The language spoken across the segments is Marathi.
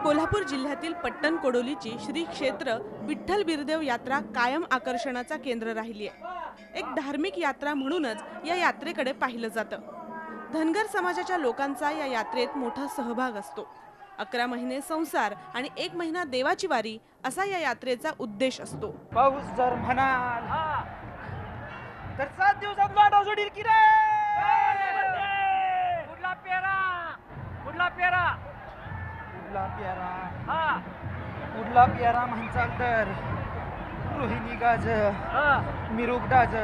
कोल्हापूर जिल्ह्यातील पट्टण कोडोलीची श्री क्षेत्र विठ्ठल बिरदेव यात्रा कायम आकर्षणाचा केंद्र राहिली आहे। एक धार्मिक यात्रा म्हणूनच या यात्रेकडे पाहिलं जातं। धनगर समाजाच्या लोकांचा या यात्रेत मोठा सहभाग असतो। 11 महिने संसार आणि 1 महिना देवाची वारी असा या यात्रेचा उद्देश असतो। पाऊस जर म्हणाल तर 7 दिवसात वाढव जोडील की रे कुठला पेरा कुठला पेरा उडला प्यारा म्हणचाल तर रोहिणी गाज मिरुग डाज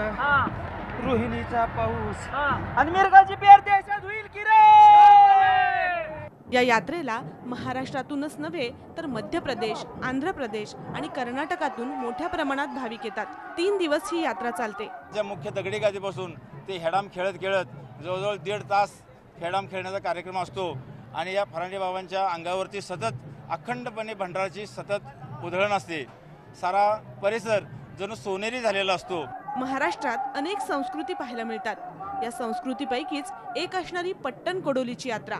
रोहिणीचा पाऊस आणि मिरगाची पेर देशात होईल की रे। या यात्रेला महाराष्ट्रातूनच नव्हे तर मध्य प्रदेश, आंध्र प्रदेश आणि कर्नाटकातून मोठ्या प्रमाणात भाविक येतात। 3 दिवस ही यात्रा चालते। ज्या मुख्य दगडी गादीपासून ते हेडाम खेळत जवळजवळ 1.5 तास हेडाम खेळण्याचा कार्यक्रम असतो आणि या फरांडे बाबांच्या अंगावरती सतत अखंडपणे भंडाराची सतत उधळण असते। सारा परिसर जणू सोनेरी झालेला असतो। महाराष्ट्रात अनेक संस्कृती पाहायला मिळतात। या संस्कृतीपैकीच एक असणारी पट्टण कोडोलीची यात्रा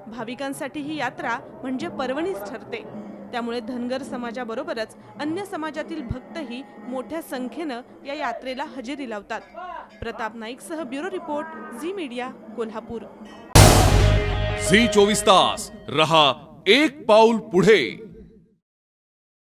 भाविकांसाठी ही यात्रा म्हणजे पर्वणीच ठरते। त्यामुळे धनगर समाजाबरोबरच अन्य समाजातील भक्तही मोठ्या संख्येने या यात्रेला हजेरी लावतात। प्रताप नाईक सह bureau report, Zee media, Kolhapur. Zee 24 तास रहा एक पाऊल पुढे।